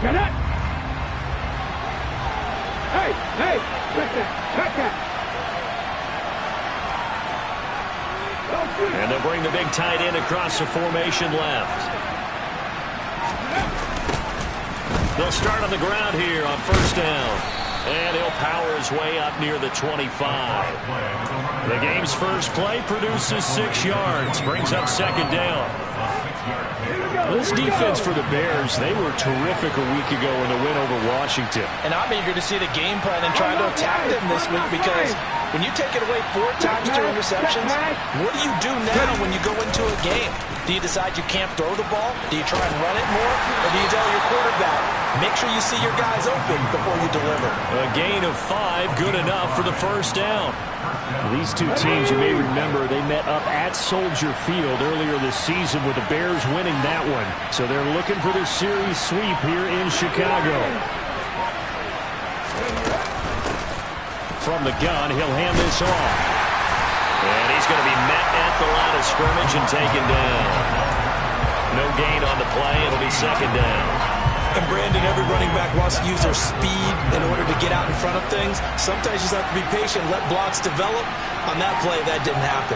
Get it? Hey, check that. And they'll bring the big tight end across the formation left. They'll start on the ground here on first down. And he'll power his way up near the 25. The game's first play produces 6 yards. Brings up second down. This defense for the Bears, they were terrific a week ago in the win over Washington. And I'm eager to see the game plan and try to attack them this week, because when you take it away 4 times to interceptions, what do you do now when you go into a game? Do you decide you can't throw the ball? Do you try and run it more? Or do you tell your quarterback, make sure you see your guys open before you deliver? A gain of 5, good enough for the first down. These two teams, you may remember, they met up at Soldier Field earlier this season with the Bears winning that one. So they're looking for the series sweep here in Chicago. From the gun, he'll hand this off. And he's going to be met at the line of scrimmage and taken down. No gain on the play. It'll be second down. And Brandon, every running back wants to use their speed in order to get out in front of things. Sometimes you just have to be patient, let blocks develop. On that play, that didn't happen.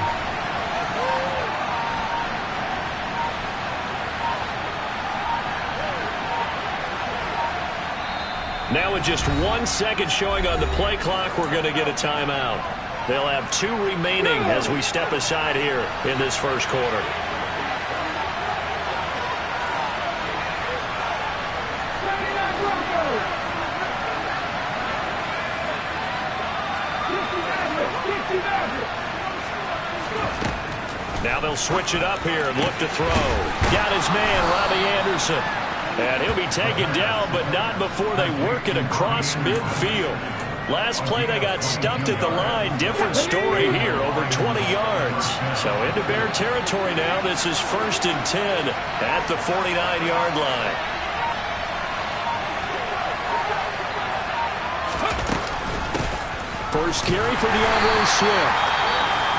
Now with just 1 second showing on the play clock, we're going to get a timeout. They'll have 2 remaining as we step aside here in this first quarter. Now they'll switch it up here and look to throw. Got his man, Robbie Anderson. And he'll be taken down, but not before they work it across midfield. Last play, they got stumped at the line. Different story here, over 20 yards. So into Bear territory now. This is 1st and 10 at the 49-yard line. First carry for DeAndre Swift.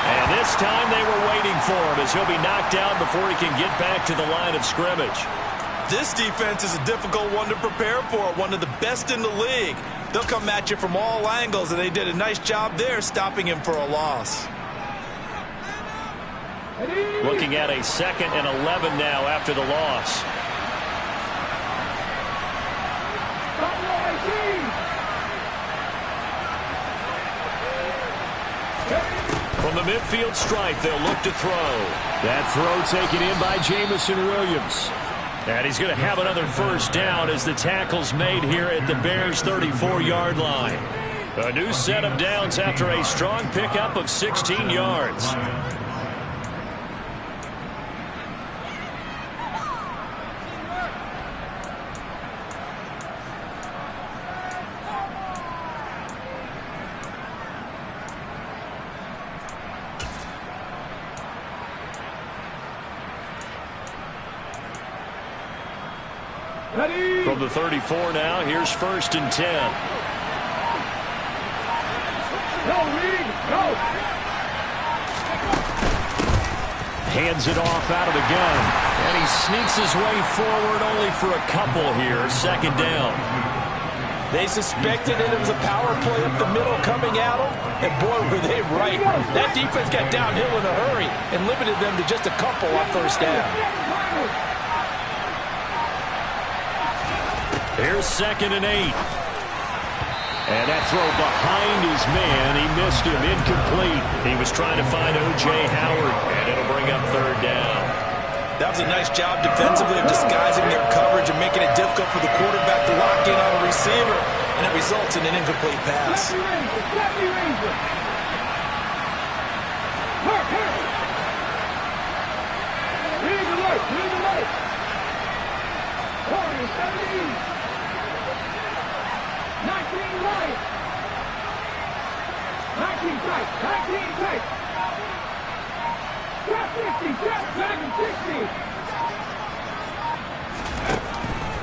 And this time they were waiting for him as he'll be knocked down before he can get back to the line of scrimmage. This defense is a difficult one to prepare for, one of the best in the league. They'll come at you from all angles, and they did a nice job there stopping him for a loss. Looking at a 2nd and 11 now after the loss. From the midfield stripe, they'll look to throw. That throw taken in by Jamison Williams. And he's going to have another first down as the tackle's made here at the Bears' 34-yard line. A new set of downs after a strong pickup of 16 yards. From the 34 now, here's 1st and 10. Hands it off out of the gun. And he sneaks his way forward only for a couple here. 2nd down. They suspected it was a power play up the middle coming at them. And boy, were they right. That defense got downhill in a hurry and limited them to just a couple on 1st down. Here's 2nd and 8. And that throw behind his man. He missed him. Incomplete. He was trying to find O.J. Howard, and it'll bring up 3rd down. That was a nice job defensively of disguising their coverage and making it difficult for the quarterback to lock in on a receiver. And it results in an incomplete pass.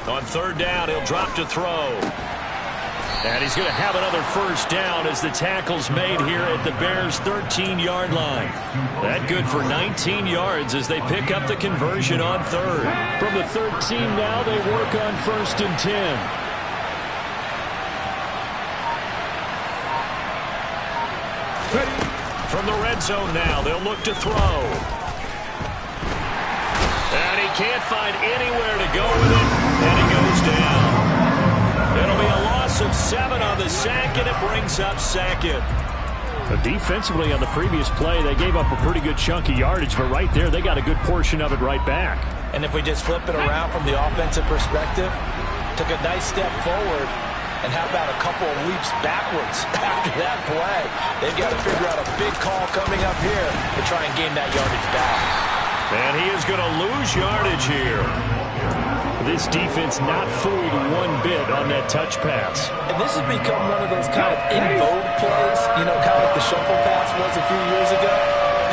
On 3rd down, he'll drop to throw. And he's going to have another first down as the tackle's made here at the Bears' 13-yard line. That good for 19 yards as they pick up the conversion on third. From the 13 now, they work on 1st and 10. From the red zone now, they'll look to throw. And he can't find anywhere to go with it, and he goes down. It'll be a loss of 7 on the sack, and it brings up 2nd. Defensively on the previous play, they gave up a pretty good chunk of yardage, but right there, they got a good portion of it right back. And if we just flip it around from the offensive perspective, took a nice step forward, and how about a couple of leaps backwards after that play? They've got to figure out a big call coming up here to try and gain that yardage back. And he is going to lose yardage here. This defense not fooled one bit on that touch pass. And this has become one of those kind of in vogue plays, you know, kind of like the shuffle pass was a few years ago.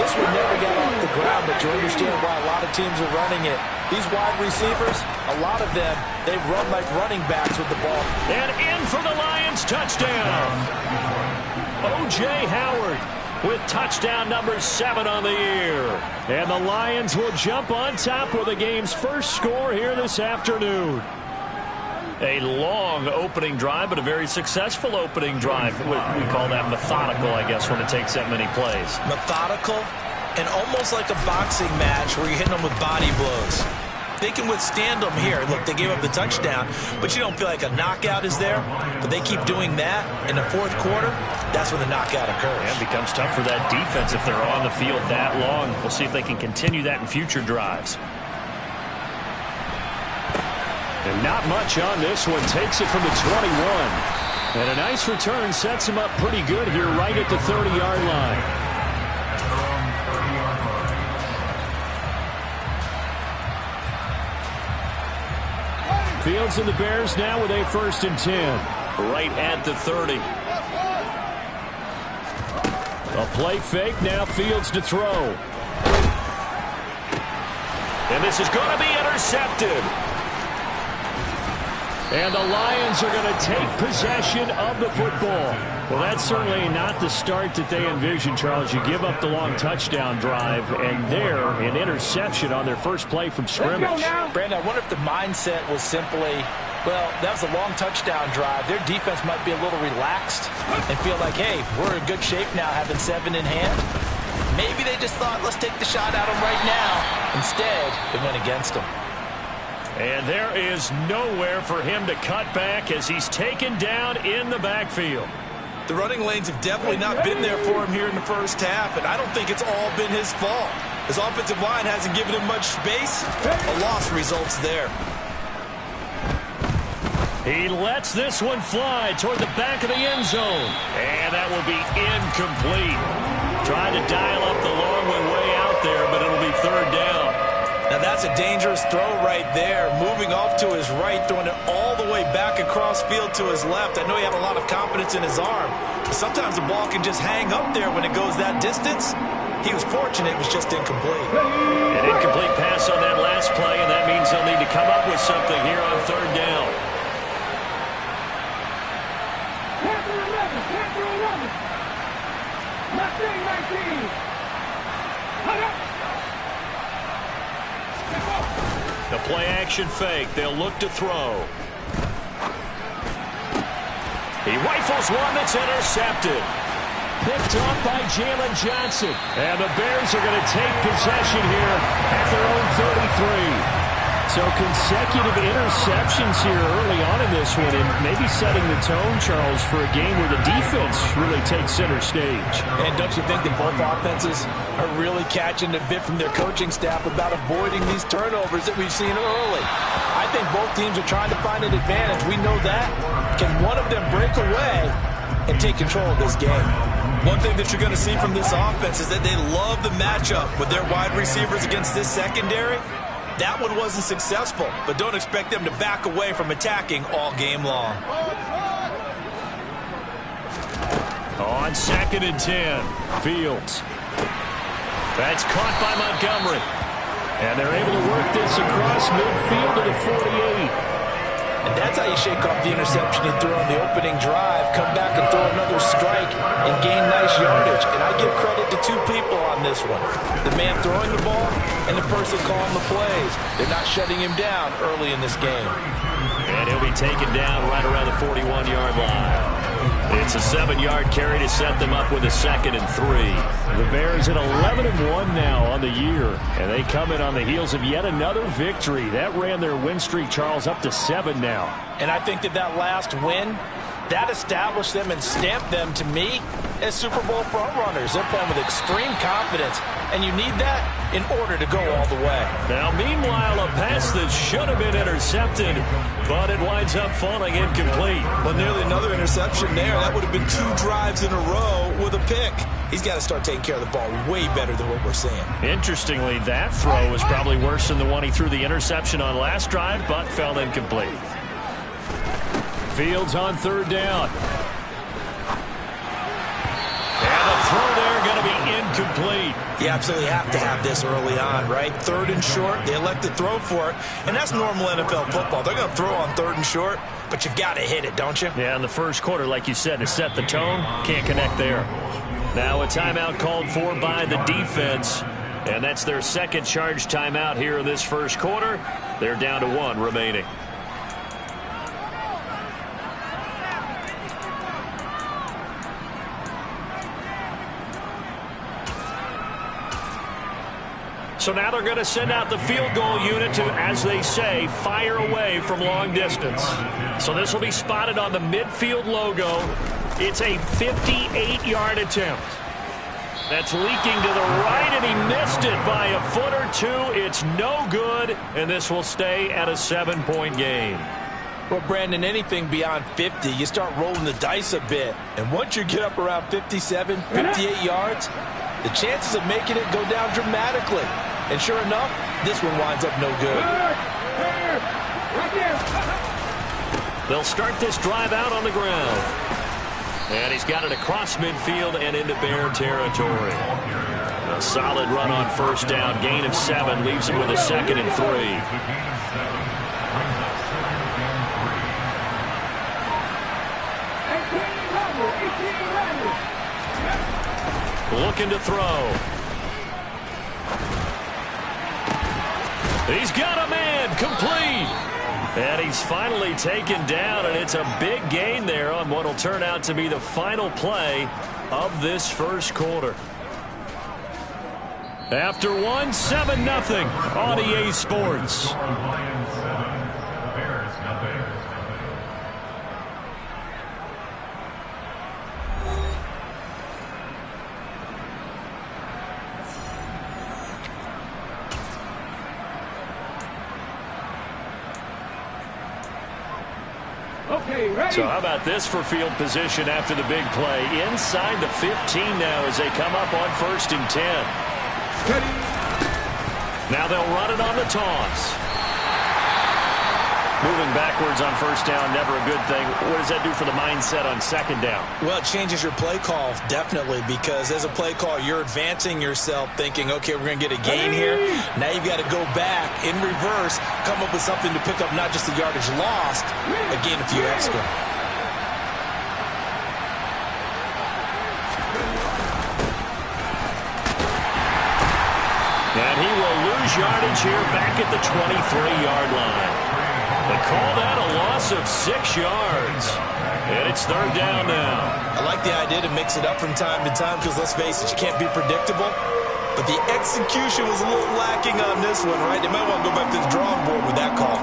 This one never got off the ground, but you understand why a lot of teams are running it. These wide receivers, a lot of them, they run like running backs with the ball. And in for the Lions, touchdown. O.J. Howard with touchdown number 7 on the year. And the Lions will jump on top with the game's first score here this afternoon. A long opening drive, but a very successful opening drive. We call that methodical, I guess, when it takes that many plays. Methodical and almost like a boxing match where you're hitting them with body blows. They can withstand them here. Look, they gave up the touchdown, but you don't feel like a knockout is there. But they keep doing that in the 4th quarter. That's when the knockout occurs. And it becomes tough for that defense if they're on the field that long. We'll see if they can continue that in future drives. And not much on this one. Takes it from the 21. And a nice return sets him up pretty good here right at the 30-yard line. Fields and the Bears now with a 1st and 10. Right at the 30. A play fake, now Fields to throw. And this is going to be intercepted. And the Lions are going to take possession of the football. Well, that's certainly not the start that they envisioned, Charles. You give up the long touchdown drive, and there, an interception on their first play from scrimmage. Brandon, I wonder if the mindset was simply, well, that was a long touchdown drive. Their defense might be a little relaxed and feel like, hey, we're in good shape now having 7 in hand. Maybe they just thought, let's take the shot at them right now. Instead, it went against them. And there is nowhere for him to cut back as he's taken down in the backfield. The running lanes have definitely not been there for him here in the first half, and I don't think it's all been his fault. His offensive line hasn't given him much space. A loss results there. He lets this one fly toward the back of the end zone. And that will be incomplete. Trying to dial up the long one way out there, but it'll be 3rd down. Now that's a dangerous throw right there. Moving off to his right, throwing it all the way back across field to his left. I know he had a lot of confidence in his arm, but sometimes the ball can just hang up there when it goes that distance. He was fortunate, it was just incomplete. An incomplete pass on that last play, and that means they'll need to come up with something here on 3rd down. The play-action fake. They'll look to throw. He rifles one that's intercepted. Picked off by Jalen Johnson. And the Bears are going to take possession here at their own 33. So consecutive interceptions here early on in this one, and maybe setting the tone, Charles, for a game where the defense really takes center stage. And don't you think that both offenses are really catching a bit from their coaching staff about avoiding these turnovers that we've seen early? I think both teams are trying to find an advantage. We know that. Can one of them break away and take control of this game? One thing that you're going to see from this offense is that they love the matchup with their wide receivers against this secondary. That one wasn't successful, but don't expect them to back away from attacking all game long. On 2nd and 10, Fields. That's caught by Montgomery. And they're able to work this across midfield to the 48. And that's how you shake off the interception he threw on the opening drive, come back and throw another strike and gain nice yardage. And I give credit to two people on this one. The man throwing the ball and the person calling the plays. They're not shutting him down early in this game. And he'll be taken down right around the 41-yard line. It's a 7-yard carry to set them up with a 2nd and 3. The Bears at 11-1 now on the year, and they come in on the heels of yet another victory. That ran their win streak, Charles, up to 7 now. And I think that last win, that established them and stamped them, to me, as Super Bowl frontrunners. They're playing with extreme confidence, and you need that in order to go all the way. Now, meanwhile, a pass that should have been intercepted, but it winds up falling incomplete. Well, nearly another interception there. That would have been 2 drives in a row with a pick. He's got to start taking care of the ball way better than what we're seeing. Interestingly, that throw was probably worse than the one he threw the interception on last drive, but fell incomplete. Fields on 3rd down. And the throw there going to be incomplete. You absolutely have to have this early on, right? 3rd and short, they elect to throw for it, and that's normal NFL football. They're going to throw on 3rd and short, but you've got to hit it, don't you? Yeah, in the first quarter, like you said, to set the tone, can't connect there. Now a timeout called for by the defense, and that's their 2nd charge timeout here in this first quarter. They're down to 1 remaining. So now they're going to send out the field goal unit to, as they say, fire away from long distance. So this will be spotted on the midfield logo. It's a 58-yard attempt. That's leaking to the right, and he missed it by a foot or 2. It's no good, and this will stay at a 7-point game. Well, Brandon, anything beyond 50, you start rolling the dice a bit. And once you get up around 57, 58 yards, the chances of making it go down dramatically. And sure enough, this one winds up no good. They'll start this drive out on the ground. And he's got it across midfield and into Bear territory. A solid run on 1st down. Gain of 7 leaves him with a 2nd and 3. Looking to throw. He's got a man, complete. And he's finally taken down, and it's a big gain there on what will turn out to be the final play of this first quarter. After 1, 7-0 on EA Sports. So how about this for field position after the big play? Inside the 15 now as they come up on 1st and 10. Now they'll run it on the toss. Moving backwards on 1st down, never a good thing. What does that do for the mindset on 2nd down? Well, it changes your play call, definitely, because as a play call, you're advancing yourself thinking, okay, we're going to get a gain here. Now you've got to go back in reverse, come up with something to pick up not just the yardage lost, but gain a few extra. And he will lose yardage here back at the 23-yard line. They call that a loss of 6 yards. And it's 3rd down now. I like the idea to mix it up from time to time because, let's face it, you can't be predictable. But the execution was a little lacking on this one, right? They might want to go back to the drawing board with that call.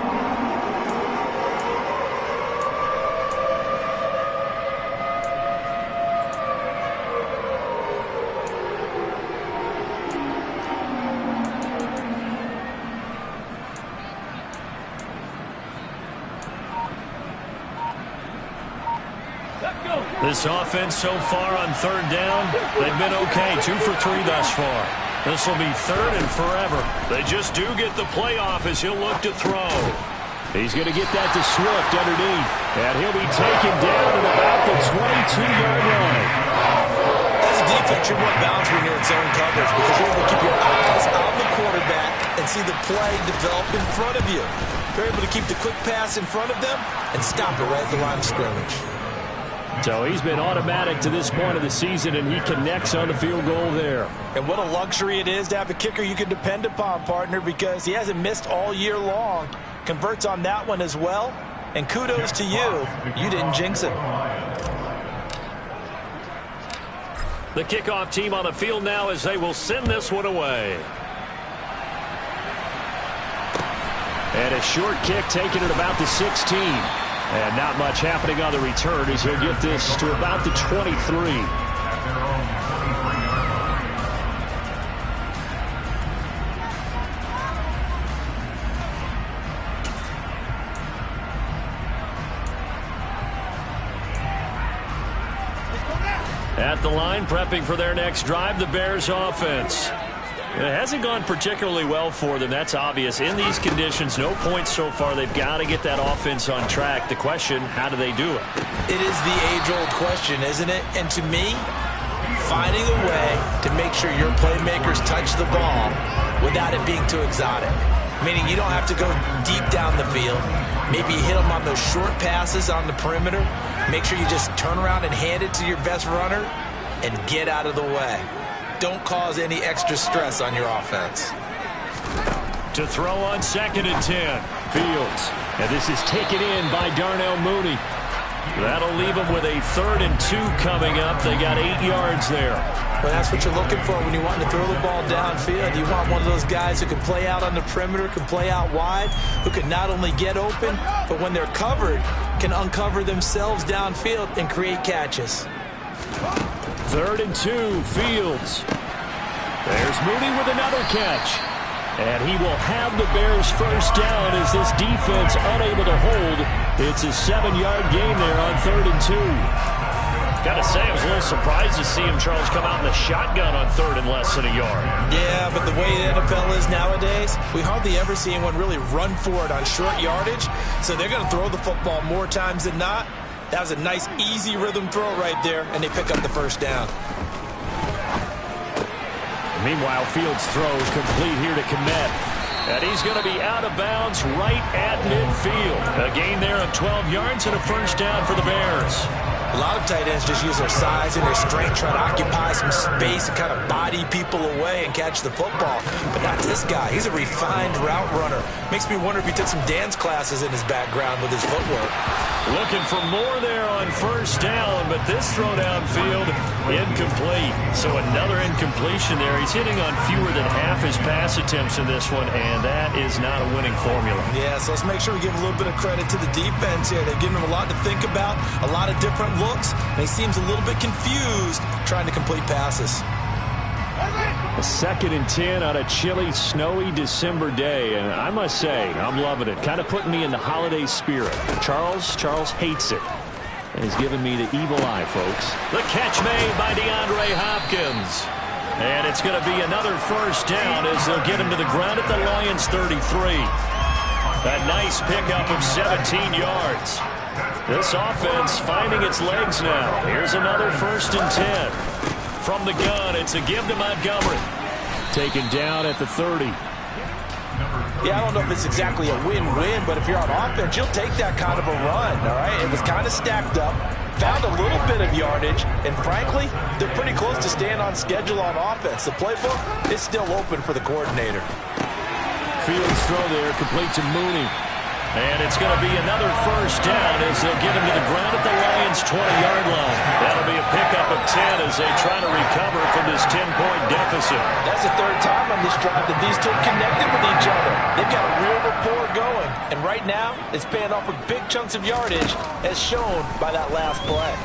This offense so far on 3rd down, they've been okay. 2 for 3 thus far. This will be 3rd and forever. They just do get the playoff as he'll look to throw. He's going to get that to Swift underneath. And he'll be taken down at about the 22-yard line. As a defense, you're more balanced when you're in zone coverage because you're able to keep your eyes on the quarterback and see the play develop in front of you. You're able to keep the quick pass in front of them and stop it right at the line of scrimmage. So he's been automatic to this point of the season, and he connects on the field goal there. And what a luxury it is to have a kicker you can depend upon, partner, because he hasn't missed all year long. Converts on that one as well. And kudos to you. You didn't jinx it. The kickoff team on the field now as they will send this one away. And a short kick taken at about the 16. And not much happening on the return as he'll get this to about the 23. At the line, prepping for their next drive, the Bears offense. It hasn't gone particularly well for them. That's obvious. In these conditions, no points so far. They've got to get that offense on track. The question, how do they do it? It is the age-old question, isn't it? And to me, finding a way to make sure your playmakers touch the ball without it being too exotic. Meaning you don't have to go deep down the field. Maybe you hit them on those short passes on the perimeter. Make sure you just turn around and hand it to your best runner and get out of the way. Don't cause any extra stress on your offense. To throw on 2nd and 10. Fields. And this is taken in by Darnell Mooney. That'll leave them with a 3rd and 2 coming up. They got 8 yards there. Well, that's what you're looking for when you want to throw the ball downfield. You want one of those guys who can play out on the perimeter, can play out wide, who can not only get open, but when they're covered, can uncover themselves downfield and create catches. 3rd and 2, Fields. There's Mooney with another catch. And he will have the Bears first down as this defense unable to hold. It's a 7-yard gain there on 3rd and 2. Got to say, I was a little surprised to see him, Charles, come out in the shotgun on 3rd and less than a yard. Yeah, but the way the NFL is nowadays, we hardly ever see anyone really run for it on short yardage. So they're going to throw the football more times than not. That was a nice, easy rhythm throw right there, and they pick up the first down. Meanwhile, Fields' throw complete here to Kmet. And he's going to be out of bounds right at midfield. A gain there of 12 yards and a first down for the Bears. A lot of tight ends just use their size and their strength, try to occupy some space and kind of body people away and catch the football. But not this guy. He's a refined route runner. Makes me wonder if he took some dance classes in his background with his footwork. Looking for more there on first down, but this throw downfield, incomplete. So another incompletion there. He's hitting on fewer than half his pass attempts in this one, and that is not a winning formula. Yeah, so let's make sure we give a little bit of credit to the defense here. They've given him a lot to think about, a lot of different looks, and he seems a little bit confused trying to complete passes. A 2nd and 10 on a chilly, snowy December day, and I must say, I'm loving it. Kind of putting me in the holiday spirit. Charles hates it, and he's giving me the evil eye, folks. The catch made by DeAndre Hopkins. And it's going to be another first down as they'll get him to the ground at the Lions' 33. A nice pickup of 17 yards. This offense finding its legs now. Here's another 1st and 10. From the gun, it's a give to Montgomery. Taken down at the 30. Yeah, I don't know if it's exactly a win-win, but if you're on offense, you'll take that kind of a run, all right? It was kind of stacked up, found a little bit of yardage, and frankly, they're pretty close to staying on schedule on offense. The playbook is still open for the coordinator. Fields throw there, complete to Mooney. And it's going to be another first down as they'll get him to the ground at the Lions' 20-yard line. That'll be a pickup of 10 as they try to recover from this 10-point deficit. That's the 3rd time on this drive that these two connected with each other. They've got a real rapport going. And right now, it's paying off with big chunks of yardage as shown by that last play.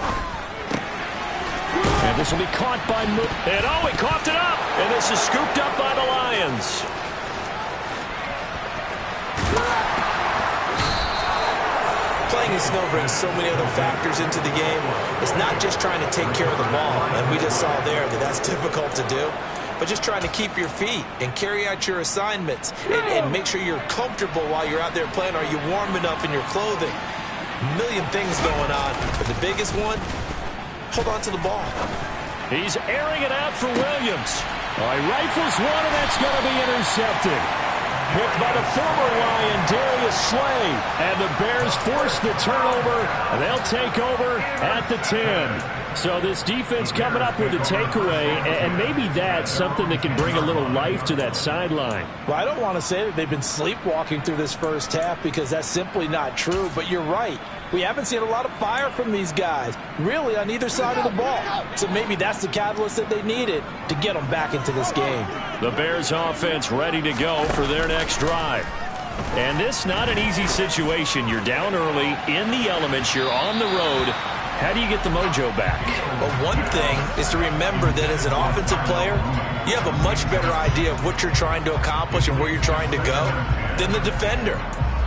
And this will be caught by Mooney. And he coughed it up. And this is scooped up by the Lions. Playing in snow brings so many other factors into the game. It's not just trying to take care of the ball, and we just saw there that that's difficult to do, but just trying to keep your feet and carry out your assignments and make sure you're comfortable while you're out there playing. Are you warm enough in your clothing? A million things going on, but the biggest one, hold on to the ball. He's airing it out for Williams. He rifles one, and that's going to be intercepted. Picked by the former Lion, Darius Slay. And the Bears force the turnover. They'll take over at the 10. So this defense coming up with a takeaway, and maybe that's something that can bring a little life to that sideline. Well, I don't want to say that they've been sleepwalking through this first half because that's simply not true, but you're right. We haven't seen a lot of fire from these guys, really, on either side of the ball. So maybe that's the catalyst that they needed to get them back into this game. The Bears offense ready to go for their next drive. And this not an easy situation. You're down early, in the elements, you're on the road. How do you get the mojo back? Well, one thing is to remember that as an offensive player, you have a much better idea of what you're trying to accomplish and where you're trying to go than the defender.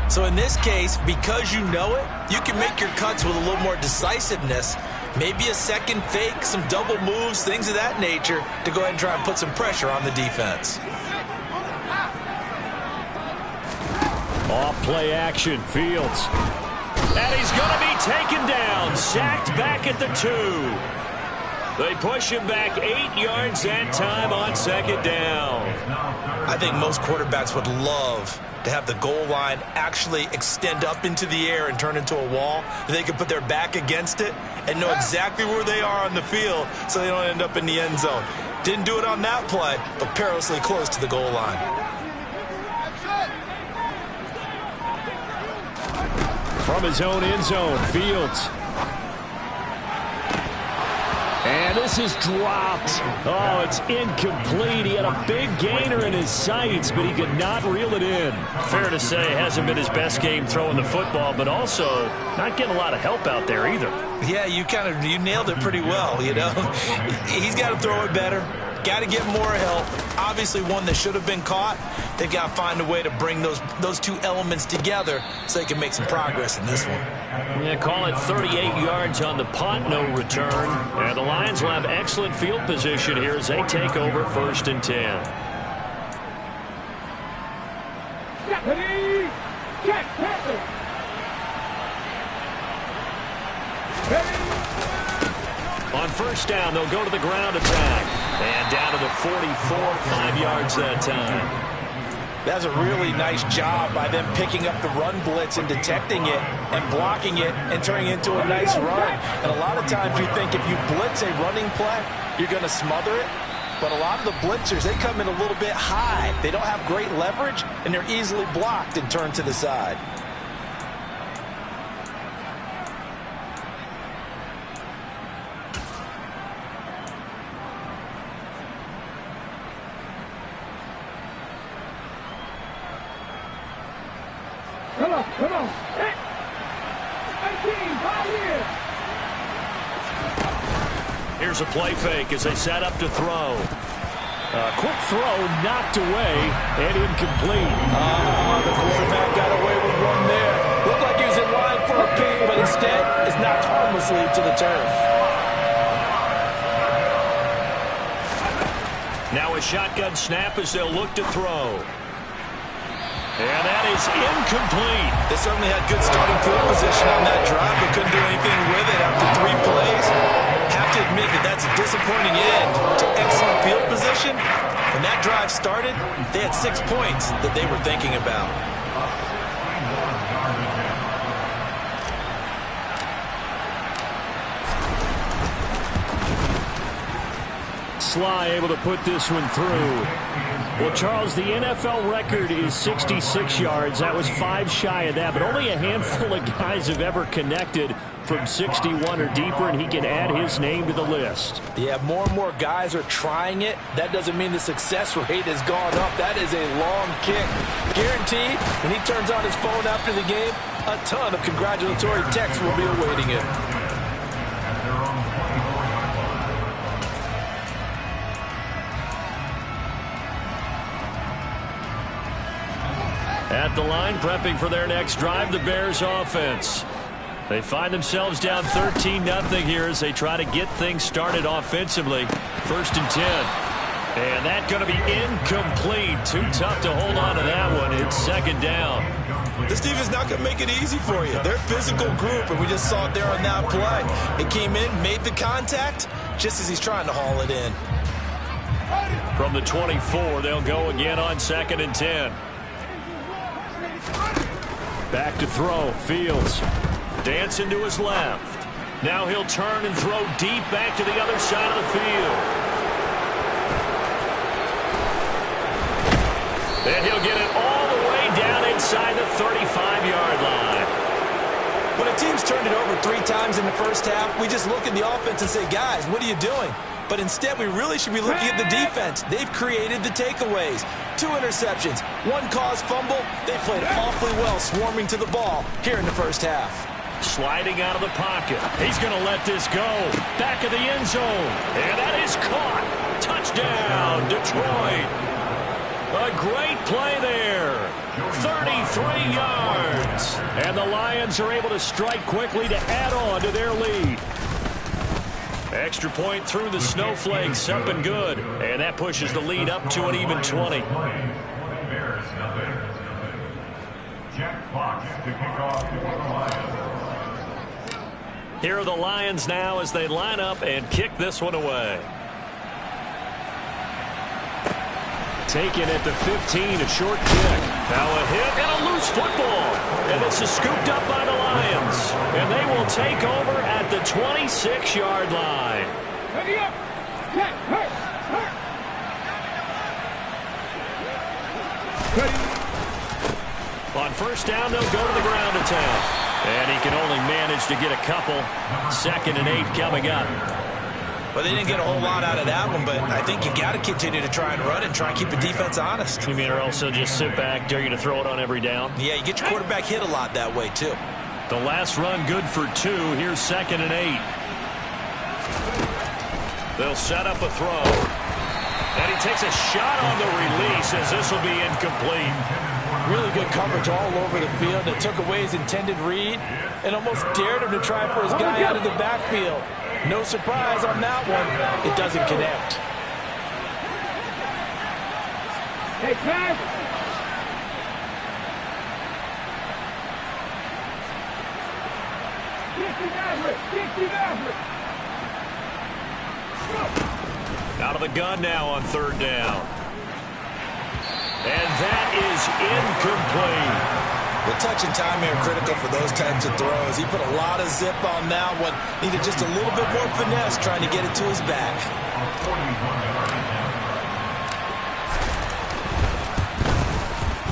So in this case, because you know it, you can make your cuts with a little more decisiveness, maybe a second fake, some double moves, things of that nature, to go ahead and try and put some pressure on the defense. Off play action, Fields. And he's going to be taken down, sacked back at the 2. They push him back 8 yards that time on second down. I think most quarterbacks would love to have the goal line actually extend up into the air and turn into a wall. They can put their back against it and know exactly where they are on the field so they don't end up in the end zone. Didn't do it on that play, but perilously close to the goal line. From his own end zone, Fields. And this is dropped. Oh, it's incomplete. He had a big gainer in his sights, but he could not reel it in. Fair to say, it hasn't been his best game throwing the football, but also not getting a lot of help out there either. Yeah, you nailed it pretty well, you know. He's got to throw it better. Got to get more help. Obviously one that should have been caught. They've got to find a way to bring those two elements together so they can make some progress in this one. Yeah, call it 38 yards on the punt, no return. And the Lions will have excellent field position here as they take over 1st and 10. Deputy, get Pepper. On 1st down, they'll go to the ground attack. And down to the 44, 5 yards that time. That's a really nice job by them picking up the run blitz and detecting it and blocking it and turning it into a nice run. And a lot of times you think if you blitz a running play, you're going to smother it. But a lot of the blitzers, they come in a little bit high. They don't have great leverage, and they're easily blocked and turned to the side. Come on. Hey. 18, 5 years. Here's a play fake as they set up to throw. Quick throw knocked away and incomplete. The quarterback got away with one there. Looked like he was in line for a pick, but instead is knocked harmlessly to the turf. Now a shotgun snap as they'll look to throw. And that is incomplete. They certainly had good starting field position on that drive, but couldn't do anything with it after 3 plays. Have to admit that that's a disappointing end to excellent field position. When that drive started, they had 6 points that they were thinking about. Sly able to put this one through. Well, Charles, the NFL record is 66 yards. That was 5 shy of that, but only a handful of guys have ever connected from 61 or deeper, and he can add his name to the list. Yeah, more and more guys are trying it. That doesn't mean the success rate has gone up. That is a long kick. Guaranteed, when he turns on his phone after the game, a ton of congratulatory texts will be awaiting him. At the line, prepping for their next drive, the Bears offense. They find themselves down 13-0 here as they try to get things started offensively. 1st and 10. And that's going to be incomplete. Too tough to hold on to that one. It's 2nd down. This defense is not going to make it easy for you. They're a physical group, and we just saw it there on that play. It came in, made the contact, just as he's trying to haul it in. From the 24, they'll go again on 2nd and 10. Back to throw. Fields dancing to his left. Now he'll turn and throw deep back to the other side of the field. And he'll get it all the way down inside the 35-yard line. When a team's turned it over 3 times in the first half, we just look at the offense and say, guys, what are you doing? But instead, we really should be looking at the defense. They've created the takeaways. 2 interceptions, 1 caused fumble. They played awfully well swarming to the ball here in the first half. Sliding out of the pocket. He's going to let this go. Back of the end zone. And that is caught. Touchdown, Detroit. A great play there. 33 yards. And the Lions are able to strike quickly to add on to their lead. Extra point through the snowflakes, up and good. And that pushes the lead up to an even 20. Here are the Lions now as they line up and kick this one away. Taken at the 15, a short kick. Now a hit and a loose football. And this is scooped up by the Lions. And they will take over at the 26-yard line. Ready up. Check. Hurt. On first down, they'll go to the ground attack. And he can only manage to get a couple. 2nd and 8 coming up. Well, they didn't get a whole lot out of that one, but I think you got to continue to try and run and try and keep the defense honest. You mean or also just sit back, dare you to throw it on every down? Yeah, you get your quarterback hit a lot that way, too. The last run good for 2. Here's 2nd and 8. They'll set up a throw. And he takes a shot on the release as this will be incomplete. Really good coverage all over the field. It took away his intended read and almost dared him to try for his guy out of the backfield. No surprise on that one. It doesn't connect. Hey, pass. Out of the gun now on 3rd down. And that is incomplete. The touch and time here critical for those types of throws. He put a lot of zip on that one. Needed just a little bit more finesse trying to get it to his back.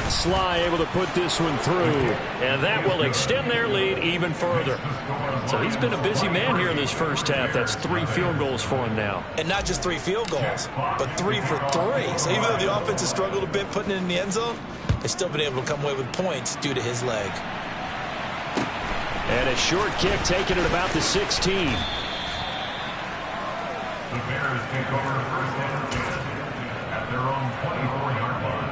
Sly able to put this one through. And that will extend their lead even further. So he's been a busy man here in this first half. That's 3 field goals for him now. And not just 3 field goals, but 3 for 3. So even though the offense has struggled a bit putting it in the end zone, they've still been able to come away with points due to his leg. And a short kick taken at about the 16. The Bears take over first and 10 at their own 24-yard line.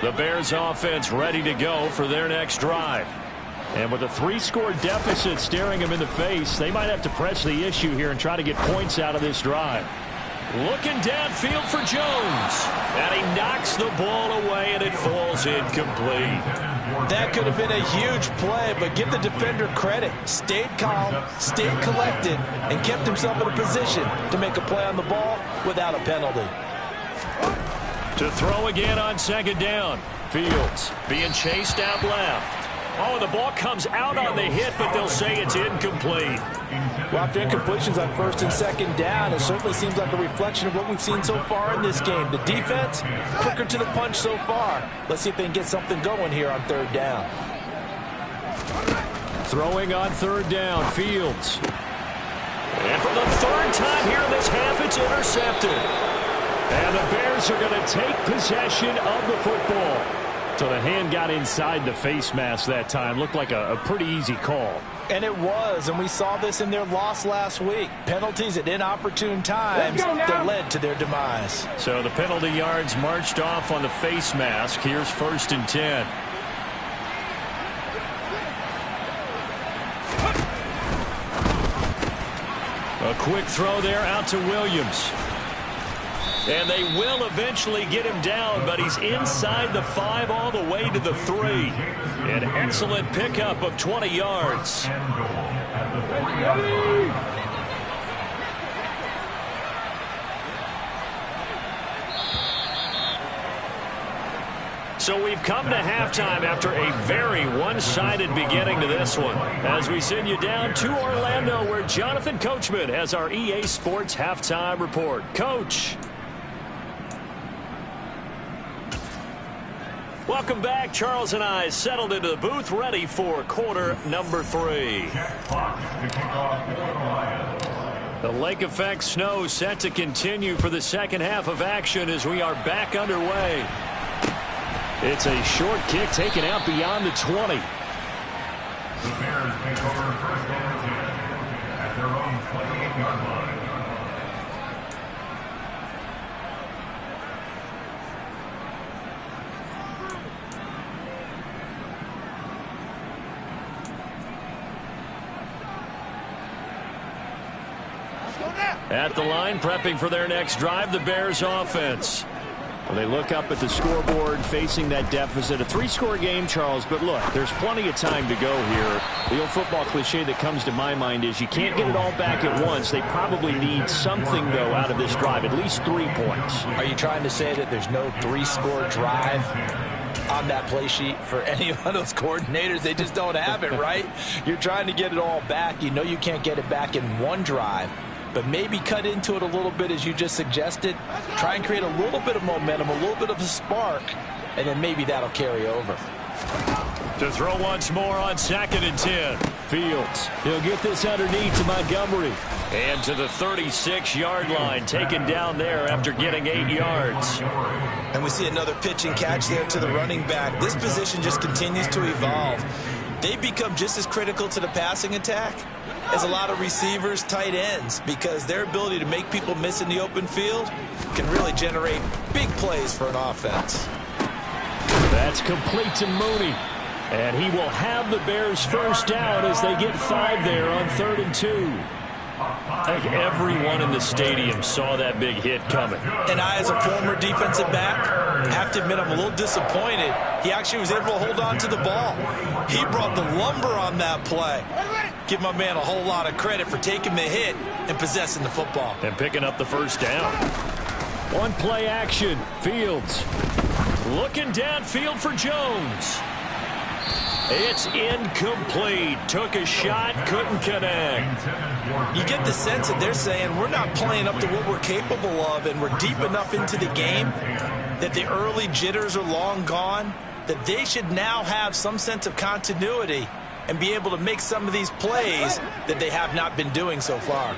The Bears offense ready to go for their next drive. And with a 3-score deficit staring them in the face, they might have to press the issue here and try to get points out of this drive. Looking downfield for Jones. And he knocks the ball away, and it falls incomplete. That could have been a huge play, but give the defender credit. Stayed calm, stayed collected, and kept himself in a position to make a play on the ball without a penalty. To throw again on 2nd down. Fields being chased out left. Oh, the ball comes out on the hit, but they'll say it's incomplete. Well, after incompletions on 1st and 2nd down, it certainly seems like a reflection of what we've seen so far in this game. The defense, quicker to the punch so far. Let's see if they can get something going here on 3rd down. Throwing on 3rd down, Fields. And for the 3rd time here in this half, it's intercepted. And the Bears are going to take possession of the football. So the hand got inside the face mask that time. Looked like a pretty easy call. And it was, and we saw this in their loss last week. Penalties at inopportune times that led to their demise. So the penalty yards marched off on the face mask. Here's 1st and 10. A quick throw there out to Williams. And they will eventually get him down, but he's inside the 5 all the way to the 3. An excellent pickup of 20 yards. So we've come to halftime after a very one-sided beginning to this one. As we send you down to Orlando, where Jonathan Coachman has our EA Sports Halftime Report. Coach. Welcome back. Charles and I settled into the booth, ready for quarter number 3. The lake effect snow set to continue for the second half of action as we are back underway. It's a short kick taken out beyond the 20. The Bears take over first and 10 at their own 28-yard line. At the line, prepping for their next drive, the Bears offense. Well, they look up at the scoreboard facing that deficit. A 3-score game, Charles, but look, there's plenty of time to go here. The old football cliche that comes to my mind is you can't get it all back at once. They probably need something, though, out of this drive, at least 3 points. Are you trying to say that there's no 3-score drive on that play sheet for any of those coordinators? They just don't have it, right? You're trying to get it all back. You know you can't get it back in one drive. But maybe cut into it a little bit, as you just suggested. Try and create a little bit of momentum, a little bit of a spark, and then maybe that'll carry over. To throw once more on 2nd and 10. Fields. He'll get this underneath to Montgomery. And to the 36-yard line, taken down there after getting 8 yards. And we see another pitch and catch there to the running back. This position just continues to evolve. They become just as critical to the passing attack as a lot of receivers, tight ends, because their ability to make people miss in the open field can really generate big plays for an offense. That's complete to Mooney. And he will have the Bears first down as they get 5 there on 3rd and 2. I think everyone in the stadium saw that big hit coming. And I, as a former defensive back, have to admit I'm a little disappointed. He actually was able to hold on to the ball. He brought the lumber on that play. Give my man a whole lot of credit for taking the hit and possessing the football. And picking up the first down. One play action. Fields. Looking downfield for Jones. It's incomplete. Took a shot, couldn't connect. You get the sense that they're saying we're not playing up to what we're capable of, and we're deep enough into the game that the early jitters are long gone, that they should now have some sense of continuity and be able to make some of these plays that they have not been doing so far.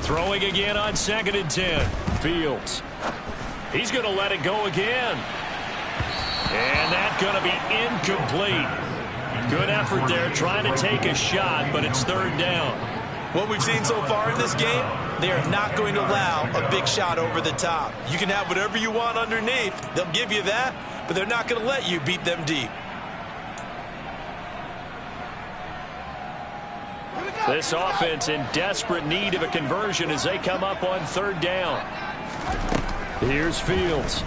Throwing again on 2nd and 10. Fields. He's going to let it go again. And that's going to be incomplete. Good effort there trying to take a shot, but it's 3rd down. What we've seen so far in this game, they are not going to allow a big shot over the top. You can have whatever you want underneath. They'll give you that, but they're not going to let you beat them deep. This offense in desperate need of a conversion as they come up on 3rd down. Here's Fields.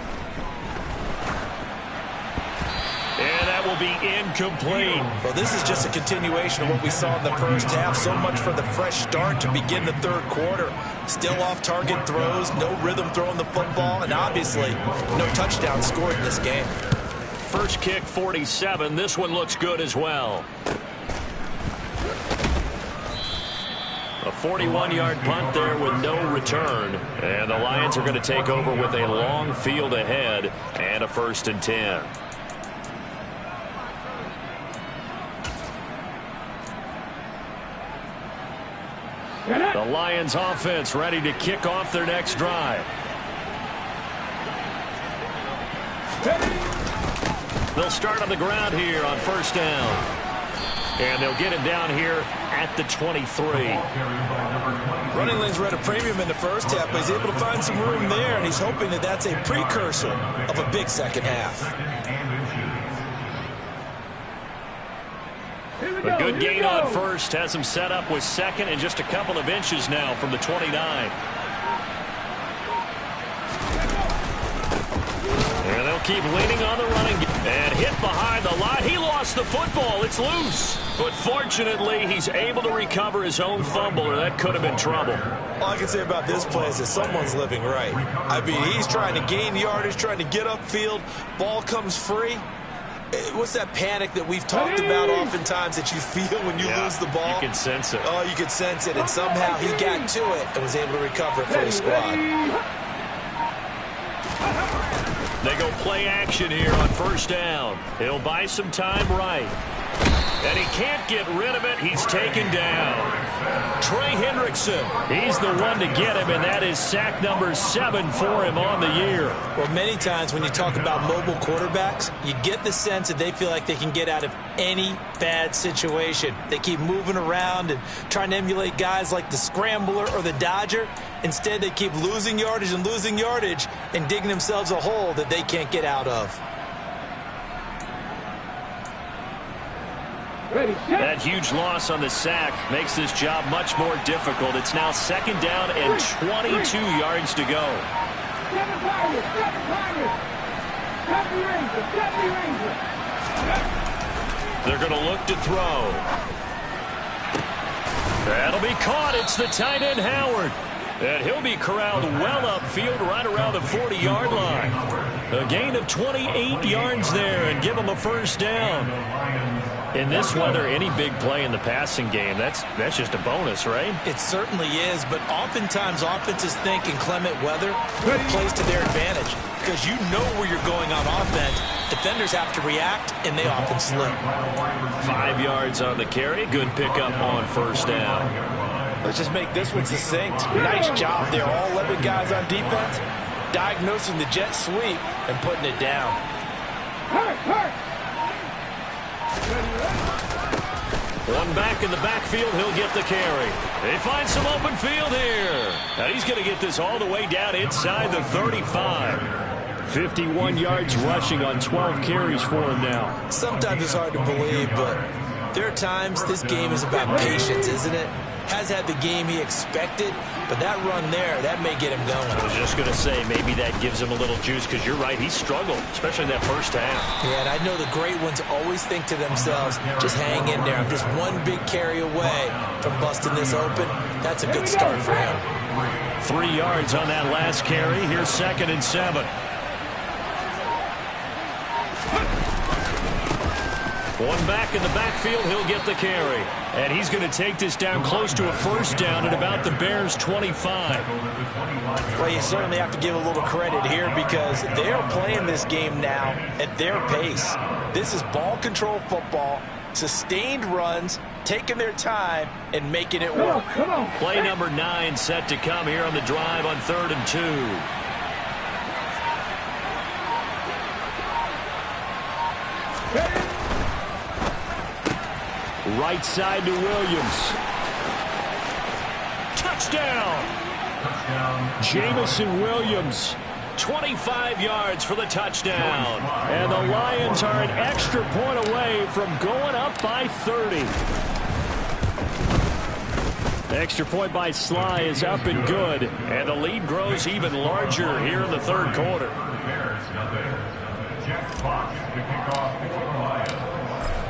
And that will be incomplete. Well, this is just a continuation of what we saw in the first half. So much for the fresh start to begin the 3rd quarter. Still off-target throws, no rhythm throwing the football, and obviously no touchdown scored in this game. First kick, 47. This one looks good as well. A 41-yard punt there with no return. And the Lions are going to take over with a long field ahead and a 1st and 10. The Lions offense ready to kick off their next drive. They'll start on the ground here on 1st down. And they'll get him down here at the 23. Running lanes were at a premium in the first half, but he's able to find some room there, and he's hoping that that's a precursor of a big second half. A good gain on first. Has him set up with second and just a couple of inches now from the 29. And they'll keep leaning on the running game. And hit behind the line. He lost the football. It's loose. But fortunately, he's able to recover his own fumble, or that could have been trouble. All I can say about this play is that someone's living right. I mean, he's trying to gain yardage, trying to get upfield. Ball comes free. What's that panic that we've talked about oftentimes that you feel when you lose the ball? You can sense it. Oh, you can sense it. And somehow he got to it and was able to recover it for his squad. They go play action here on first down. He'll buy some time right. And he can't get rid of it. He's taken down. Trey Hendrickson. He's the one to get him, and that is sack number 7 for him on the year. Well, many times when you talk about mobile quarterbacks, you get the sense that they feel like they can get out of any bad situation. They keep moving around and trying to emulate guys like the Scrambler or the Dodger. Instead, they keep losing yardage and digging themselves a hole that they can't get out of. That huge loss on the sack makes this job much more difficult. It's now second down and 22 yards to go. They're going to look to throw. That'll be caught. It's the tight end, Howard. And he'll be corralled well upfield right around the 40-yard line. A gain of 28 yards there and give him a first down. In this weather, any big play in the passing game, that's just a bonus, right? It certainly is, but oftentimes offenses think in clement weather plays to their advantage because you know where you're going on offense. Defenders have to react, and they often slip. 5 yards on the carry. Good pickup on first down. Let's just make this one succinct. Nice job there. All 11 guys on defense diagnosing the jet sweep and putting it down. One back in the backfield, he'll get the carry. They find some open field here. Now he's going to get this all the way down inside the 35. 51 yards rushing on 12 carries for him now. Sometimes it's hard to believe, but there are times this game is about patience, isn't it? Has had the game he expected, but that run there, that may get him going. I was just going to say, maybe that gives him a little juice, because you're right, he struggled, especially that first half. Yeah, and I know the great ones always think to themselves, just hang in there. I'm just one big carry away from busting this open. That's a good start for him. 3 yards on that last carry. Here's second and 7. One back in the backfield, he'll get the carry. And he's going to take this down close to a first down at about the Bears' 25. Well, you certainly have to give a little credit here because they're playing this game now at their pace. This is ball control football, sustained runs, taking their time, and making it work. Play number 9 set to come here on the drive on 3rd and 2. Right side to Williams. Touchdown! Jamison Williams. 25 yards for the touchdown. And the Lions are an extra point away from going up by 30. The extra point by Sly is up and good. And the lead grows even larger here in the third quarter.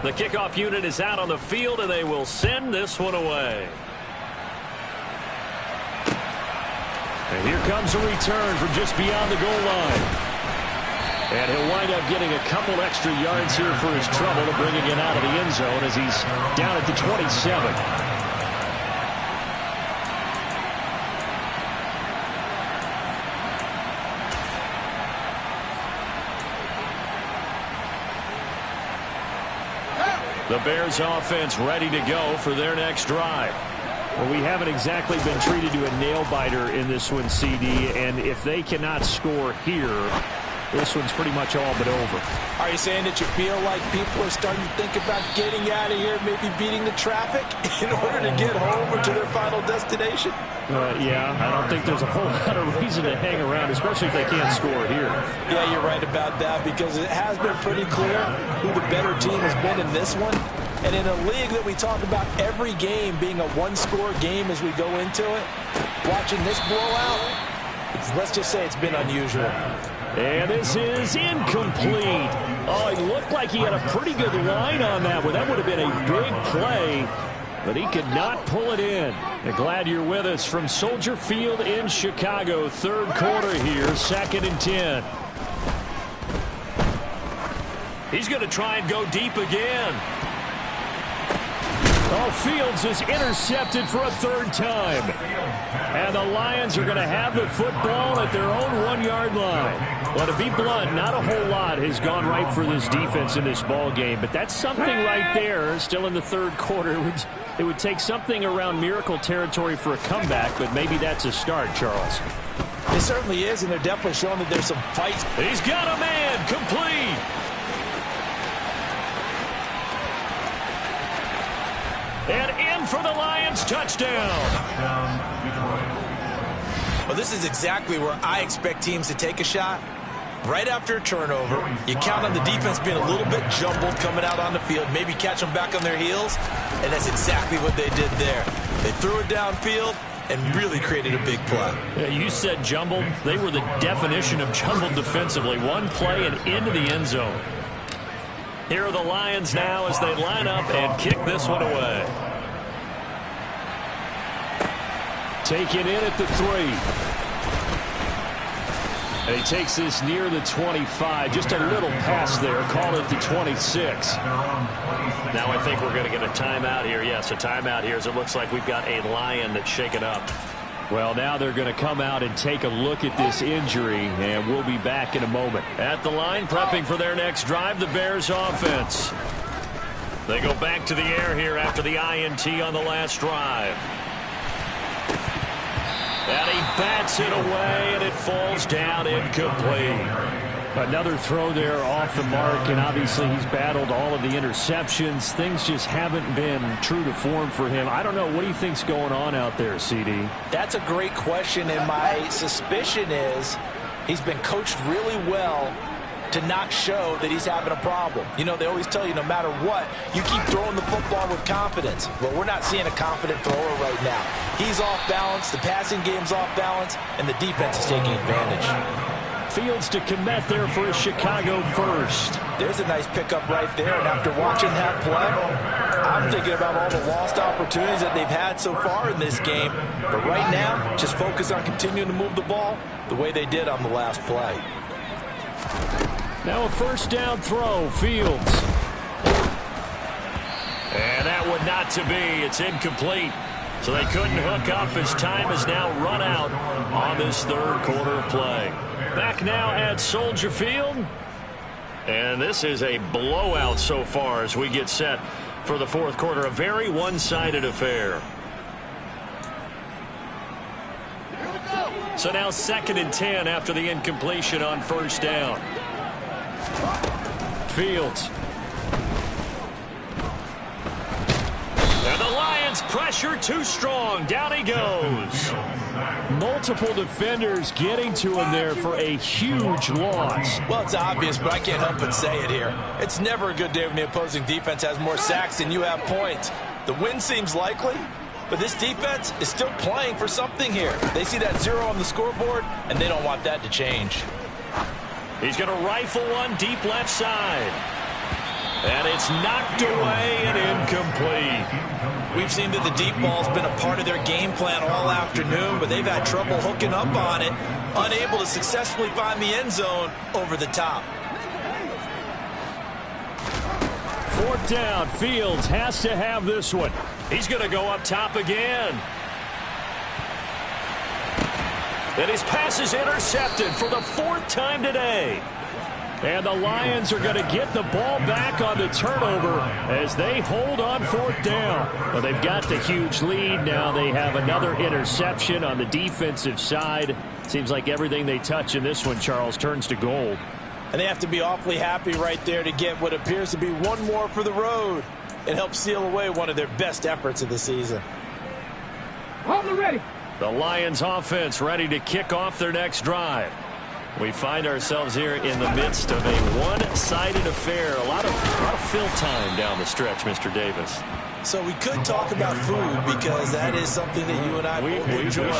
The kickoff unit is out on the field, and they will send this one away. And here comes a return from just beyond the goal line. And he'll wind up getting a couple extra yards here for his trouble to bringing it out of the end zone as he's down at the 27. The Bears offense ready to go for their next drive. Well, we haven't exactly been treated to a nail-biter in this one, CD, and if they cannot score here, this one's pretty much all but over. Are you saying that you feel like people are starting to think about getting out of here, maybe beating the traffic in order to get home or to their final destination? Yeah, I don't think there's a whole lot of reason to hang around, especially if they can't score here. Yeah, you're right about that because it has been pretty clear who the better team has been in this one. And in a league that we talk about every game being a one-score game as we go into it, watching this blowout, let's just say it's been unusual. And this is incomplete. Oh, he looked like he had a pretty good line on that one. That would have been a big play, but he could not pull it in. And glad you're with us from Soldier Field in Chicago. Third quarter here, 2nd and 10. He's going to try and go deep again. Oh, Fields is intercepted for a 3rd time. And the Lions are going to have the football at their own 1-yard line. Well, to be blunt, not a whole lot has gone right for this defense in this ball game, but that's something right there. Still in the 3rd quarter. It would take something around miracle territory for a comeback, but maybe that's a start, Charles. It certainly is, and they're definitely showing that there's some fight. He's got a man complete. And in for the Lions, touchdown. Well, this is exactly where I expect teams to take a shot. Right after a turnover, you count on the defense being a little bit jumbled coming out on the field, maybe catch them back on their heels, and that's exactly what they did there. They threw it downfield and really created a big play. Yeah, you said jumbled. They were the definition of jumbled defensively. One play and into the end zone. Here are the Lions now as they line up and kick this one away. Taken in at the 3. And he takes this near the 25. Just a little pass there. Call it the 26. Now I think we're going to get a timeout here. Yes, a timeout here as it looks like we've got a Lion that's shaken up. Well, now they're going to come out and take a look at this injury, and we'll be back in a moment. At the line, prepping for their next drive, the Bears offense. They go back to the air here after the INT on the last drive. And he bats it away, and it falls down incomplete. Another throw there off the mark, and obviously he's battled all of the interceptions. Things just haven't been true to form for him. I don't know. What do you think's going on out there, CD? That's a great question, and my suspicion is he's been coached really well to not show that he's having a problem. You know, they always tell you no matter what, you keep throwing the football with confidence. Well, we're not seeing a confident thrower right now. He's off balance, the passing game's off balance, and the defense is taking advantage. Fields to commit there for a Chicago first. There's a nice pickup right there, and after watching that play, I'm thinking about all the lost opportunities that they've had so far in this game. But right now, just focus on continuing to move the ball the way they did on the last play. Now a first down throw, Fields. And that would not to be. It's incomplete. So they couldn't hook up as time has now run out on this 3rd quarter of play. Back now at Soldier Field. And this is a blowout so far as we get set for the 4th quarter. A very one-sided affair. So now 2nd and 10 after the incompletion on first down. Fields. And the Lions pressure too strong. Down he goes. Multiple defenders getting to him there for a huge loss. Well, it's obvious, but I can't help but say it here. It's never a good day when the opposing defense has more sacks than you have points. The win seems likely, but this defense is still playing for something here. They see that 0 on the scoreboard, and they don't want that to change. He's going to rifle one deep left side. And it's knocked away and incomplete. We've seen that the deep ball's been a part of their game plan all afternoon, but they've had trouble hooking up on it, unable to successfully find the end zone over the top. 4th down, Fields has to have this one. He's going to go up top again. And his pass is intercepted for the 4th time today. And the Lions are going to get the ball back on the turnover as they hold on 4th down. Well, they've got the huge lead. Now they have another interception on the defensive side. Seems like everything they touch in this one, Charles, turns to gold. And they have to be awfully happy right there to get what appears to be one more for the road. It helps seal away one of their best efforts of the season. Hold it ready. The Lions offense ready to kick off their next drive. We find ourselves here in the midst of a one-sided affair. A lot of fill time down the stretch, Mr. Davis. So we could talk about food because that is something that you and I both enjoy.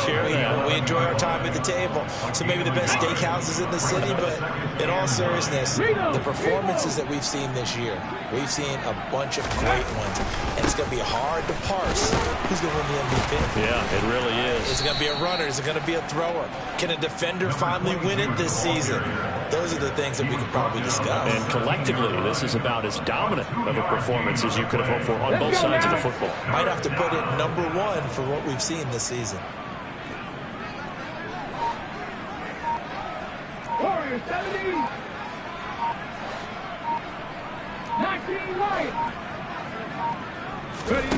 We enjoy our time at the table. So maybe the best steakhouses in the city, but in all seriousness, the performances that we've seen this year, we've seen a bunch of great ones. And it's going to be hard to parse who's going to win the MVP. Yeah, it really is. Is it going to be a runner? Is it going to be a thrower? Can a defender finally win it this season? Those are the things that we could probably discuss. And collectively, this is about as dominant of a performance as you could have hoped for on both sides of the football. Might have to put it #1 for what we've seen this season. Warriors 70. 19 right. Ready.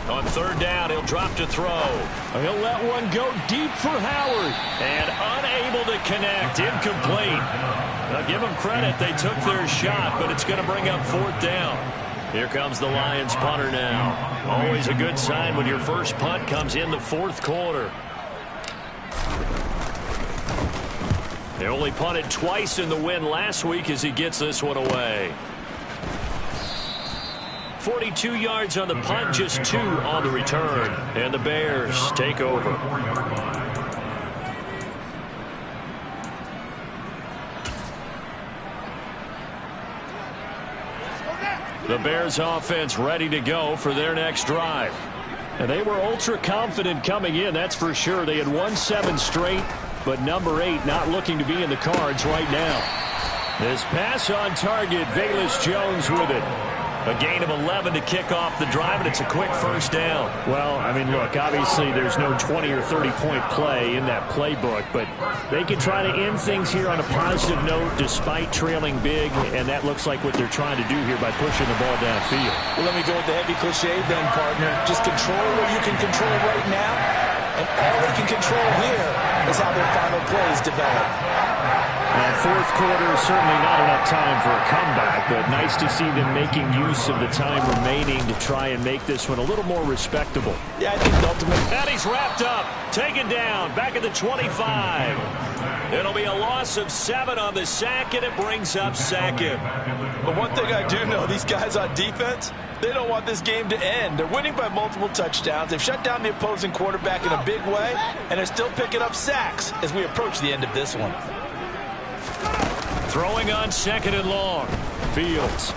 On third down, he'll drop to throw. He'll let one go deep for Howard. And unable to connect. Incomplete. Now give them credit. They took their shot, but it's going to bring up fourth down. Here comes the Lions punter now. Always a good sign when your first punt comes in the fourth quarter. They only punted twice in the win last week as he gets this one away. 42 yards on the punt, just 2 on the return. And the Bears take over. The Bears offense ready to go for their next drive. And they were ultra confident coming in, that's for sure. They had won 7 straight, but number 8 not looking to be in the cards right now. This pass on target, Velus Jones with it. A gain of 11 to kick off the drive, and it's a quick first down. Well, I mean, look, obviously there's no 20 or 30-point play in that playbook, but they can try to end things here on a positive note despite trailing big, and that looks like what they're trying to do here by pushing the ball downfield. Well, let me go with the heavy cliche then, partner. Just control what you can control right now, and all they can control here is how their final plays develop. Fourth quarter, certainly not enough time for a comeback, but nice to see them making use of the time remaining to try and make this one a little more respectable. Yeah, I think the ultimate. And he's wrapped up, taken down, back at the 25. It'll be a loss of 7 on the sack, and it brings up second. But one thing I do know, these guys on defense, they don't want this game to end. They're winning by multiple touchdowns. They've shut down the opposing quarterback in a big way, and they're still picking up sacks as we approach the end of this one. Throwing on second and long. Fields.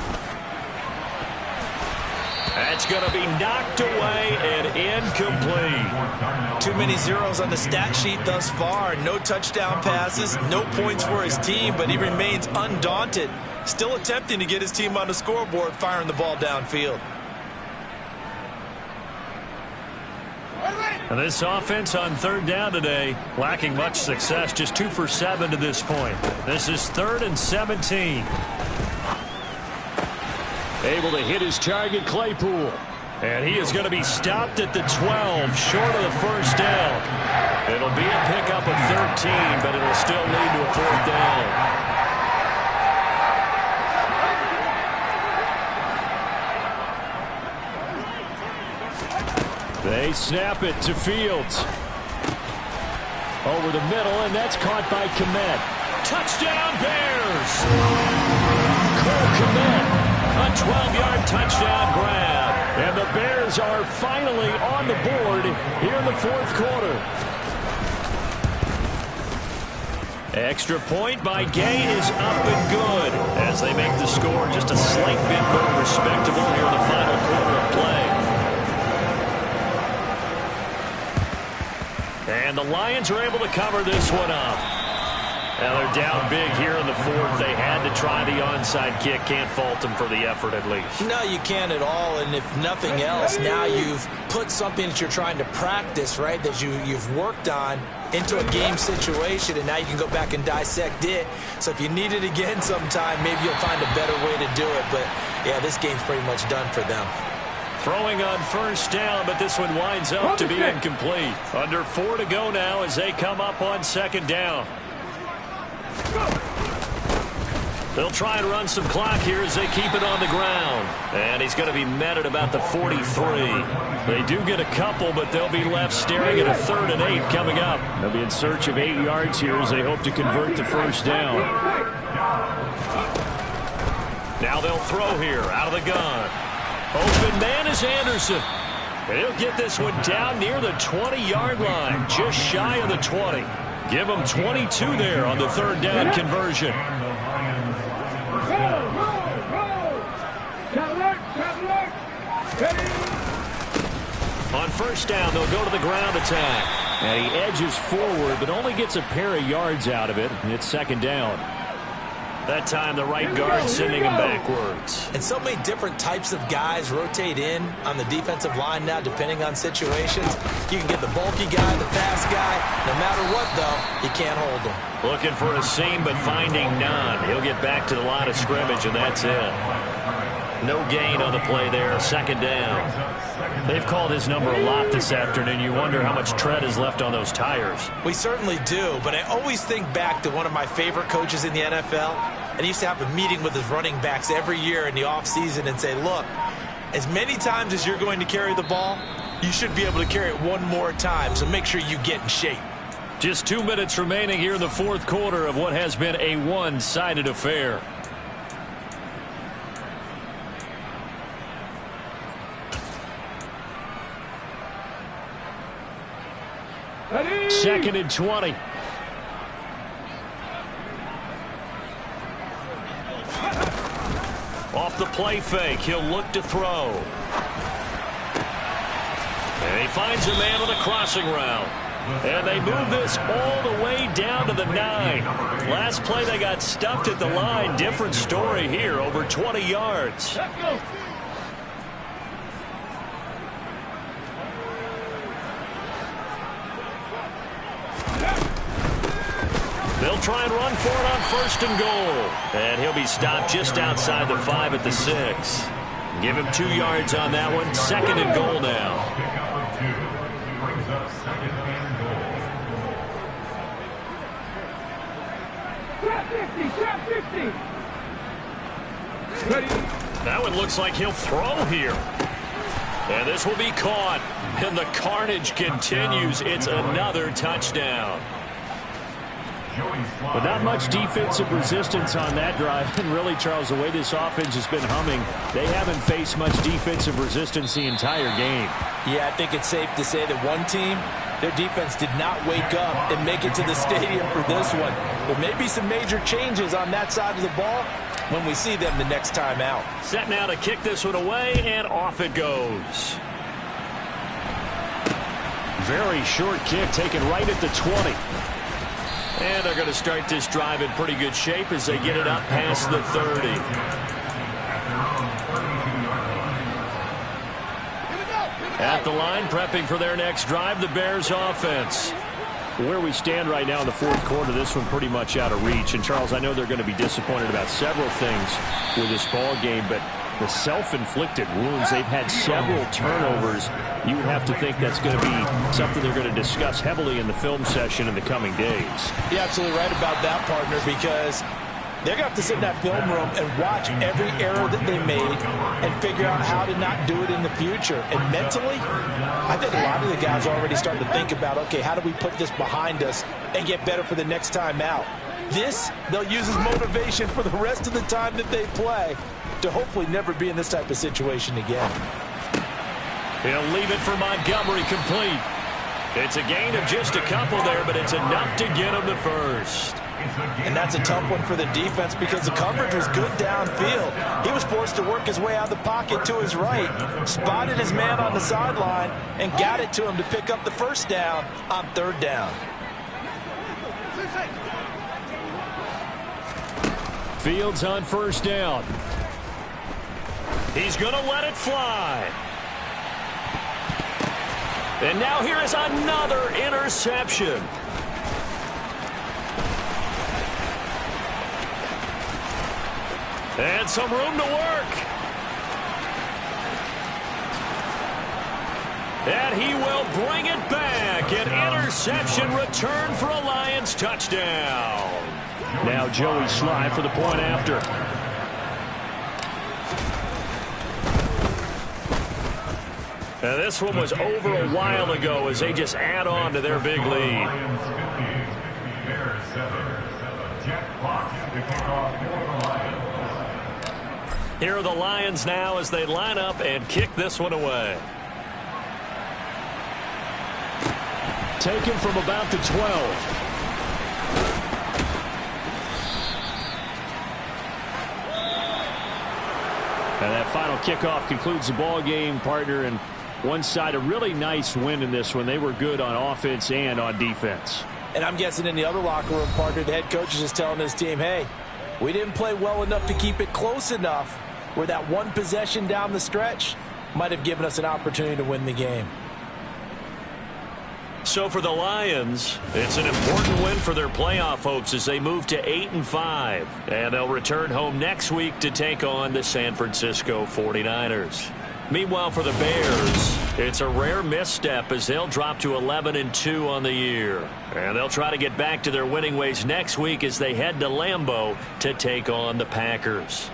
That's going to be knocked away and incomplete. Too many zeros on the stat sheet thus far. No touchdown passes, no points for his team, but he remains undaunted. Still attempting to get his team on the scoreboard, firing the ball downfield. And this offense on third down today, lacking much success, just 2 for 7 to this point. This is 3rd and 17. Able to hit his target, Claypool. And he is going to be stopped at the 12, short of the first down. It'll be a pickup of 13, but it'll still lead to a fourth down. They snap it to Fields. Over the middle, and that's caught by Kmet. Touchdown, Bears! Cole Kmet, a 12-yard touchdown grab. And the Bears are finally on the board here in the fourth quarter. Extra point by Gay is up and good as they make the score just a slight bit more respectable here in the final quarter of play. And the Lions are able to cover this one up. Now they're down big here in the fourth. They had to try the onside kick. Can't fault them for the effort at least. No, you can't at all. And if nothing else, now you've put something that you're trying to practice, right, that you've worked on into a game situation, and now you can go back and dissect it. So if you need it again sometime, maybe you'll find a better way to do it. But, yeah, this game's pretty much done for them. Throwing on first down, but this one winds up to be incomplete. Under 4 to go now as they come up on second down. They'll try and run some clock here as they keep it on the ground. And he's going to be met at about the 43. They do get a couple, but they'll be left staring at a 3rd and 8 coming up. They'll be in search of 8 yards here as they hope to convert the first down. Now they'll throw here out of the gun. Open man is Anderson. And he'll get this one down near the 20-yard line, just shy of the 20. Give them 22 there on the 3rd down conversion. On first down, they'll go to the ground attack. And he edges forward, but only gets a pair of yards out of it. And it's 2nd down. That time, the right guard sending him backwards. And so many different types of guys rotate in on the defensive line now, depending on situations. You can get the bulky guy, the fast guy. No matter what, though, you can't hold him. Looking for a seam, but finding none. He'll get back to the line of scrimmage, and that's it. No gain on the play there, 2nd down. They've called his number a lot this afternoon. You wonder how much tread is left on those tires. We certainly do, but I always think back to one of my favorite coaches in the NFL, and he used to have a meeting with his running backs every year in the offseason and say, look, as many times as you're going to carry the ball, you should be able to carry it one more time, so make sure you get in shape. Just 2 minutes remaining here in the 4th quarter of what has been a one-sided affair. Second and 20. Off the play fake, he'll look to throw. And he finds a man on the crossing route. And they move this all the way down to the 9. Last play they got stuffed at the line. Different story here, over 20 yards. Let's go. They'll try and run for it on 1st and goal. And he'll be stopped just outside the 5 at the 6. Give him 2 yards on that one. 2nd and goal now. Brings up 2nd and goal. Trap 50, Ready. That one looks like he'll throw here. And this will be caught. And the carnage continues. It's another touchdown. But not much defensive resistance on that drive. And really, Charles, the way this offense has been humming, they haven't faced much defensive resistance the entire game. Yeah, I think it's safe to say that one team, their defense did not wake up and make it to the stadium for this one. There may be some major changes on that side of the ball when we see them the next time out. Set now to kick this one away, and off it goes. Very short kick taken right at the 20. And they're going to start this drive in pretty good shape as they get it up past the 30. At the line, prepping for their next drive, the Bears offense. Where we stand right now in the 4th quarter, this one pretty much out of reach. And, Charles, I know they're going to be disappointed about several things with this ball game, but the self-inflicted wounds, they've had several turnovers. You would have to think that's going to be something they're going to discuss heavily in the film session in the coming days. You're absolutely right about that, partner, because they're going to have to sit in that film room and watch every error that they made and figure out how to not do it in the future. And mentally, I think a lot of the guys are already starting to think about, okay, how do we put this behind us and get better for the next time out? This, they'll use as motivation for the rest of the time that they play to hopefully never be in this type of situation again. He'll leave it for Montgomery complete. It's a gain of just a couple there, but it's enough to get him the first. And that's a tough one for the defense because the coverage was good downfield. He was forced to work his way out of the pocket to his right, spotted his man on the sideline, and got it to him to pick up the first down on 3rd down. Fields on 1st down. He's going to let it fly. And now here is another interception. And some room to work. And he will bring it back. An interception return for a Lions touchdown. Now Joey Sly for the point after. And this one was over a while ago as they just add on to their big lead. Here are the Lions now as they line up and kick this one away. Taken from about the 12. And that final kickoff concludes the ball game, partner. And one side, a really nice win in this one. They were good on offense and on defense. And I'm guessing in the other locker room, partner, the head coach is just telling his team, hey, we didn't play well enough to keep it close enough where that one possession down the stretch might have given us an opportunity to win the game. So for the Lions, it's an important win for their playoff hopes as they move to 8-5. And they'll return home next week to take on the San Francisco 49ers. Meanwhile, for the Bears, it's a rare misstep as they'll drop to 11-2 on the year. And they'll try to get back to their winning ways next week as they head to Lambeau to take on the Packers.